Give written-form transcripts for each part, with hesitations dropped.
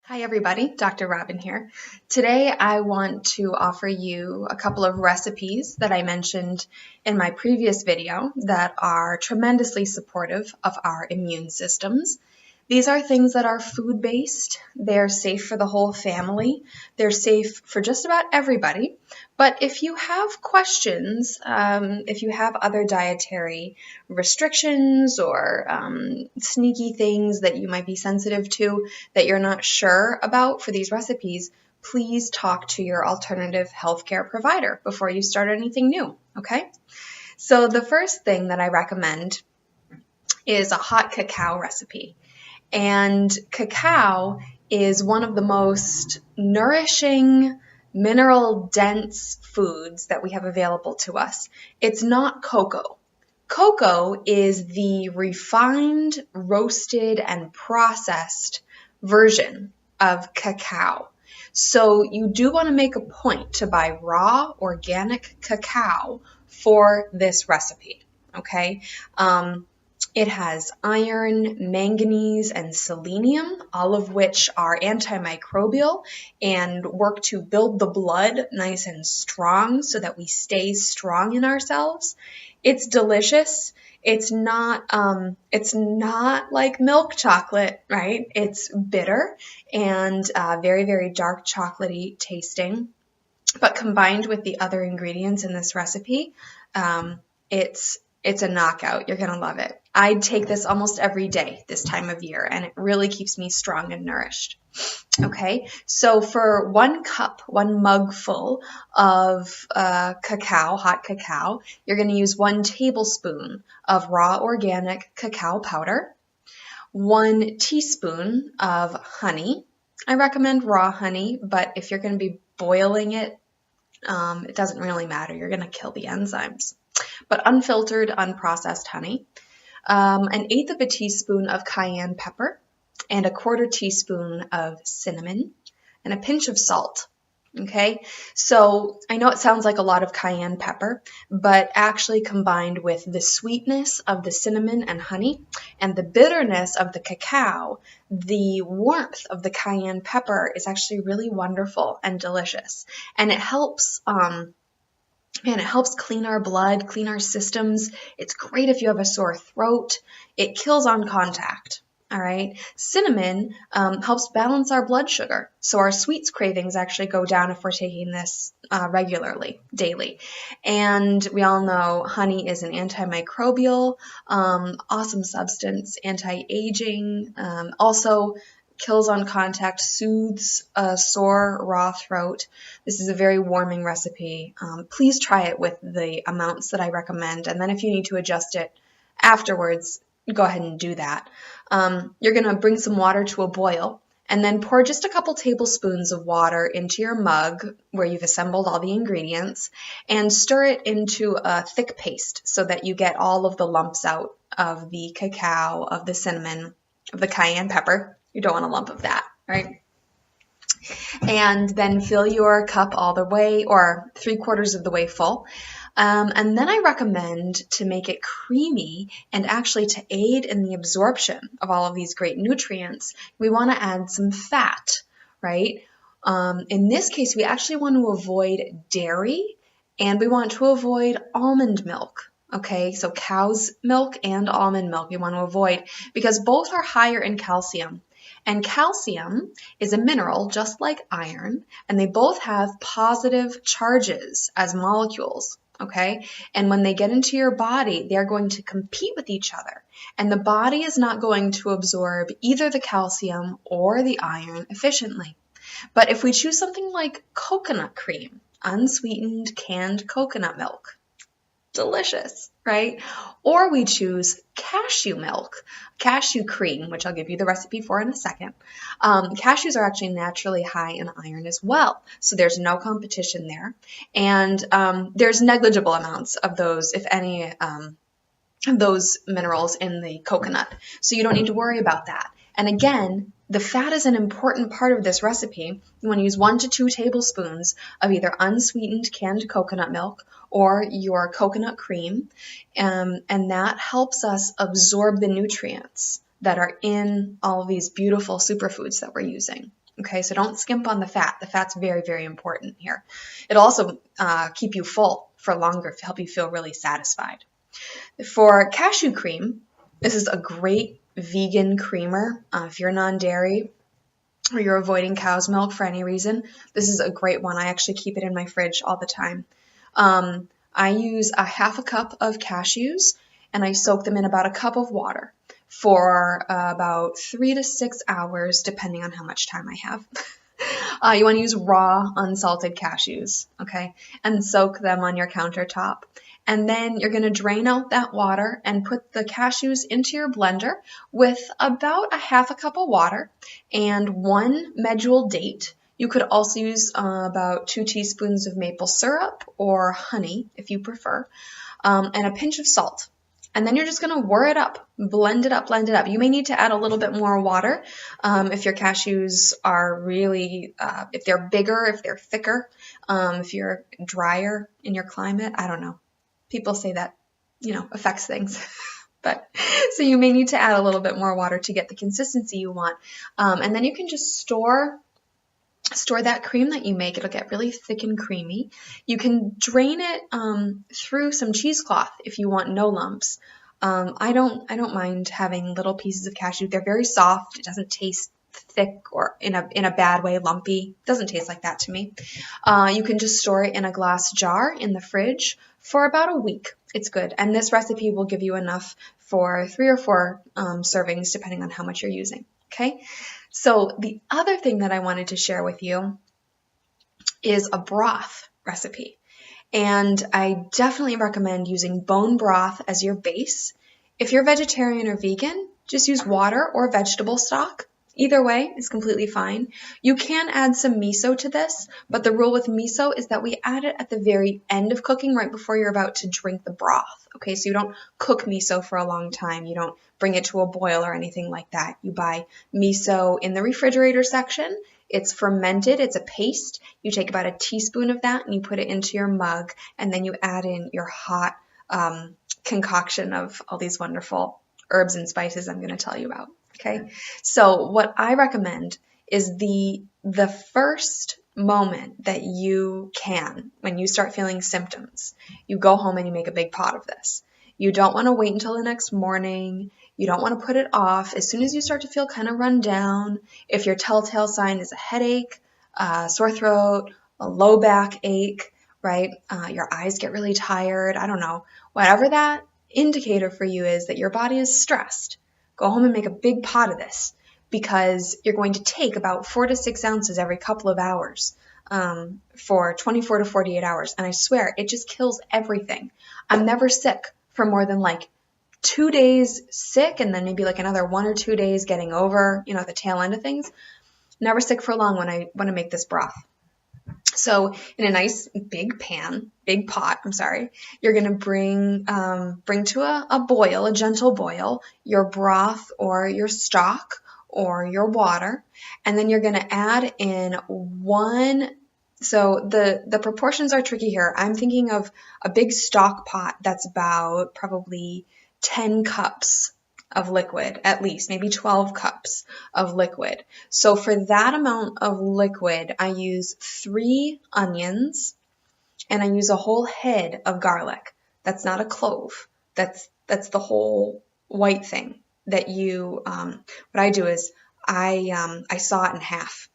Hi everybody, Dr. Robin here. Today I want to offer you a couple of recipes that I mentioned in my previous video that are tremendously supportive of our immune systems. These are things that are food-based, they're safe for the whole family, they're safe for just about everybody, but if you have questions, if you have other dietary restrictions or sneaky things that you might be sensitive to that you're not sure about for these recipes, please talk to your alternative healthcare provider before you start anything new, okay? So the first thing that I recommend is a hot cacao recipe. And cacao is one of the most nourishing, mineral-dense foods that we have available to us. It's not cocoa. Cocoa is the refined, roasted, and processed version of cacao. So you do want to make a point to buy raw, organic cacao for this recipe, okay? It has iron, manganese, and selenium, all of which are antimicrobial and work to build the blood nice and strong so that we stay strong in ourselves. It's delicious. It's not like milk chocolate, right? It's bitter and very, very dark chocolatey tasting. But combined with the other ingredients in this recipe, it's a knockout. You're going to love it. I take this almost every day this time of year, and it really keeps me strong and nourished. Okay, so for 1 cup, 1 mug full of cacao, hot cacao, you're going to use 1 tablespoon of raw organic cacao powder, 1 teaspoon of honey. I recommend raw honey, but if you're going to be boiling it, it doesn't really matter. You're going to kill the enzymes. But unfiltered, unprocessed honey, 1/8 of a teaspoon of cayenne pepper, and 1/4 teaspoon of cinnamon, and a pinch of salt. Okay, so I know it sounds like a lot of cayenne pepper, but actually combined with the sweetness of the cinnamon and honey and the bitterness of the cacao, the warmth of the cayenne pepper is actually really wonderful and delicious. And it helps clean our blood, clean our systems. It's great if you have a sore throat. It kills on contact. All right. Cinnamon helps balance our blood sugar. So our sweets cravings actually go down if we're taking this regularly, daily. And we all know honey is an antimicrobial, awesome substance, anti-aging, also kills on contact, soothes a sore, raw throat. This is a very warming recipe. Please try it with the amounts that I recommend. And then if you need to adjust it afterwards, go ahead and do that. You're going to bring some water to a boil and then pour just a couple tablespoons of water into your mug where you've assembled all the ingredients and stir it into a thick paste so that you get all of the lumps out of the cacao, of the cinnamon, of the cayenne pepper. You don't want a lump of that, right? And then fill your cup all the way or 3/4 of the way full. And then I recommend to make it creamy and actually to aid in the absorption of all of these great nutrients, we want to add some fat, right? In this case, we actually want to avoid dairy and we want to avoid almond milk. Okay, so cow's milk and almond milk we want to avoid because both are higher in calcium. And calcium is a mineral just like iron, and they both have positive charges as molecules, okay? And when they get into your body, they're going to compete with each other. And the body is not going to absorb either the calcium or the iron efficiently. But if we choose something like coconut cream, unsweetened canned coconut milk, delicious, right? Or we choose cashew milk, cashew cream, which I'll give you the recipe for in a second. Cashews are actually naturally high in iron as well, so there's no competition there. And there's negligible amounts of those, if any, of those minerals in the coconut, so you don't need to worry about that. And again, the fat is an important part of this recipe. You want to use 1 to 2 tablespoons of either unsweetened canned coconut milk or your coconut cream, and that helps us absorb the nutrients that are in all of these beautiful superfoods that we're using. Okay, so don't skimp on the fat. The fat's very, very important here. It'll also keep you full for longer, help you feel really satisfied. For cashew cream, this is a great vegan creamer. If you're non-dairy or you're avoiding cow's milk for any reason, this is a great one. I actually keep it in my fridge all the time. I use a half a cup of cashews and I soak them in about a cup of water for about 3 to 6 hours, depending on how much time I have. You want to use raw, unsalted cashews, okay? And soak them on your countertop. And then you're going to drain out that water and put the cashews into your blender with about a half a cup of water and 1 medjool date. You could also use about 2 teaspoons of maple syrup or honey, if you prefer, and a pinch of salt. And then you're just going to whir it up, blend it up, blend it up. You may need to add a little bit more water if your cashews are really, if they're bigger, if they're thicker, if you're drier in your climate. I don't know. People say that, affects things. But so you may need to add a little bit more water to get the consistency you want. And then you can just store that cream that you make. It'll get really thick and creamy. You can drain it through some cheesecloth if you want no lumps. I don't mind having little pieces of cashew. They're very soft. It doesn't taste thick or in a bad way, lumpy. It doesn't taste like that to me. You can just store it in a glass jar in the fridge for about a week. It's good. And this recipe will give you enough for 3 or 4 servings, depending on how much you're using. Okay? So the other thing that I wanted to share with you is a broth recipe. And I definitely recommend using bone broth as your base. If you're vegetarian or vegan, just use water or vegetable stock. Either way is completely fine. You can add some miso to this, but the rule with miso is that we add it at the very end of cooking, right before you're about to drink the broth. Okay, so you don't cook miso for a long time. You don't bring it to a boil or anything like that. You buy miso in the refrigerator section. It's fermented. It's a paste. You take about a teaspoon of that and you put it into your mug, and then you add in your hot concoction of all these wonderful herbs and spices I'm going to tell you about. Okay, so what I recommend is the first moment that you can, when you start feeling symptoms, you go home and you make a big pot of this. You don't want to wait until the next morning. You don't want to put it off. As soon as you start to feel kind of run down, if your telltale sign is a headache, sore throat, a low back ache, right? Your eyes get really tired. I don't know. Whatever that indicator for you is that your body is stressed, go home and make a big pot of this, because you're going to take about 4 to 6 ounces every couple of hours for 24 to 48 hours. And I swear, it just kills everything. I'm never sick for more than like 2 days sick and then maybe like another 1 or 2 days getting over, the tail end of things. Never sick for long when I make this broth. So in a nice big pot, you're going to bring to a boil, a gentle boil, your broth or your stock or your water. And then you're going to add in 1, so the proportions are tricky here. I'm thinking of a big stock pot that's about probably 10 cups of liquid, at least, maybe 12 cups of liquid. So for that amount of liquid, I use 3 onions and I use a whole head of garlic. That's not a clove. That's the whole white thing that you, what I do is I saw it in half.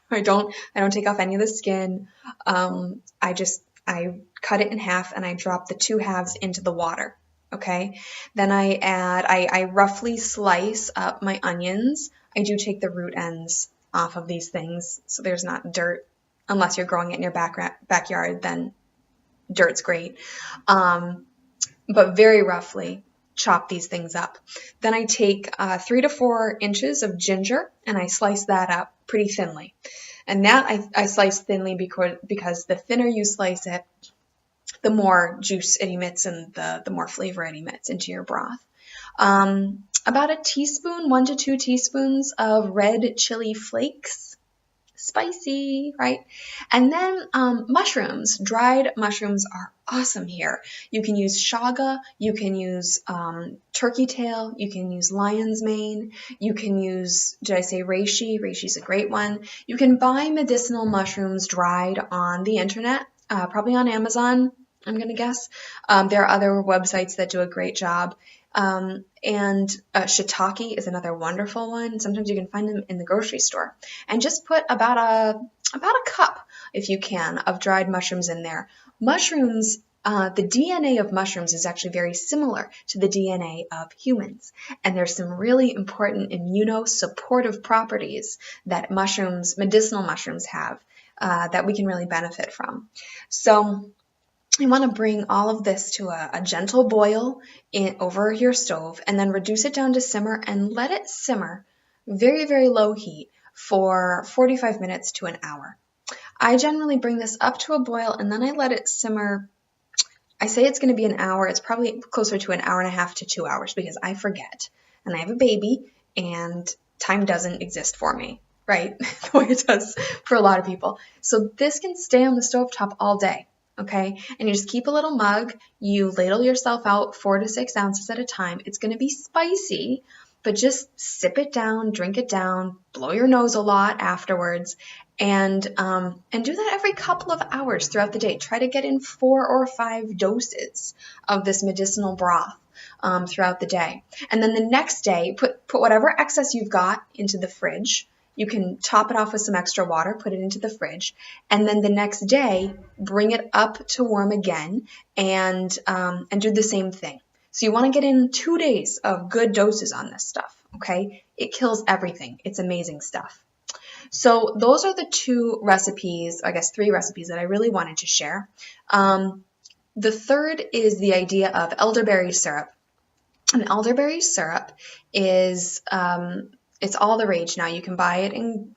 I don't take off any of the skin. I cut it in half and I drop the 2 halves into the water. Okay, then I roughly slice up my onions. I do take the root ends off of these things so there's not dirt, unless you're growing it in your backyard, then dirt's great. But very roughly chop these things up. Then I take 3 to 4 inches of ginger and I slice that up pretty thinly. And that I slice thinly because the thinner you slice it, the more juice it emits and the more flavor it emits into your broth. About a teaspoon, 1 to 2 teaspoons of red chili flakes. Spicy, right? And then mushrooms. Dried mushrooms are awesome here. You can use chaga, you can use turkey tail, you can use lion's mane, you can use, did I say reishi? Reishi's a great one. You can buy medicinal mushrooms dried on the internet, probably on Amazon, I'm going to guess. There are other websites that do a great job. And shiitake is another wonderful one. Sometimes you can find them in the grocery store. And just put about a cup, if you can, of dried mushrooms in there. Mushrooms, the DNA of mushrooms is actually very similar to the DNA of humans. And there's some really important immunosupportive properties that mushrooms, medicinal mushrooms have, that we can really benefit from. So you want to bring all of this to a gentle boil over your stove, and then reduce it down to simmer and let it simmer very, very low heat for 45 minutes to an hour. I generally bring this up to a boil and then I let it simmer. I say it's going to be an hour. It's probably closer to an hour and a half to 2 hours because I forget. And I have a baby and time doesn't exist for me, right? The way it does for a lot of people. So this can stay on the stovetop all day. Okay, and you just keep a little mug, you ladle yourself out 4 to 6 ounces at a time. It's going to be spicy, but just sip it down, drink it down, blow your nose a lot afterwards, and do that every couple of hours throughout the day. Try to get in 4 or 5 doses of this medicinal broth throughout the day. And then the next day, put whatever excess you've got into the fridge. You can top it off with some extra water, put it into the fridge, and then the next day, bring it up to warm again and do the same thing. So you want to get in 2 days of good doses on this stuff, okay? It kills everything. It's amazing stuff. So those are the 2 recipes, I guess 3 recipes that I really wanted to share. The third is the idea of elderberry syrup. And elderberry syrup is... it's all the rage now. You can buy it in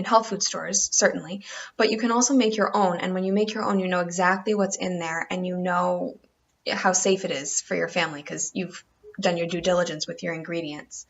health food stores, certainly, but you can also make your own. And when you make your own, you know exactly what's in there and you know how safe it is for your family because you've done your due diligence with your ingredients.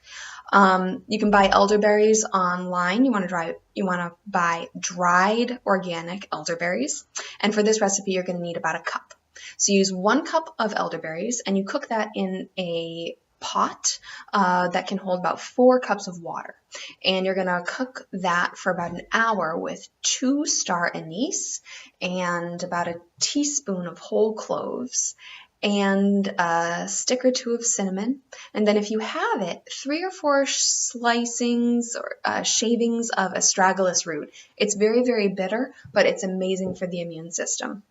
You can buy elderberries online. You want to buy dried organic elderberries. And for this recipe, you're going to need about a cup. So use 1 cup of elderberries and you cook that in a pot that can hold about 4 cups of water. And you're going to cook that for about an hour with 2 star anise and about a teaspoon of whole cloves and a stick or 2 of cinnamon. And then if you have it, 3 or 4 slicings or shavings of astragalus root. It's very, very bitter, but it's amazing for the immune system.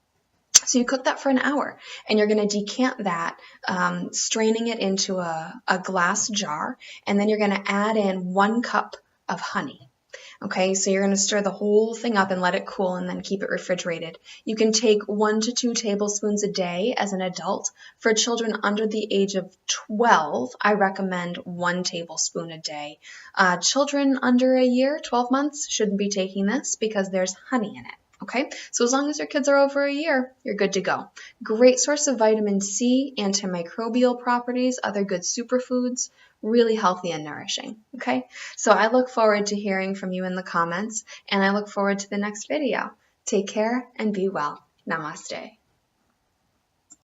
So you cook that for an hour and you're going to decant that, straining it into a glass jar, and then you're going to add in 1 cup of honey. Okay, so you're going to stir the whole thing up and let it cool and then keep it refrigerated. You can take 1 to 2 tablespoons a day as an adult. For children under the age of 12, I recommend 1 tablespoon a day. Children under a year, 12 months, shouldn't be taking this because there's honey in it. Okay, so as long as your kids are over a year, you're good to go. Great source of vitamin C, antimicrobial properties, other good superfoods, really healthy and nourishing. Okay, so I look forward to hearing from you in the comments, and I look forward to the next video. Take care and be well. Namaste.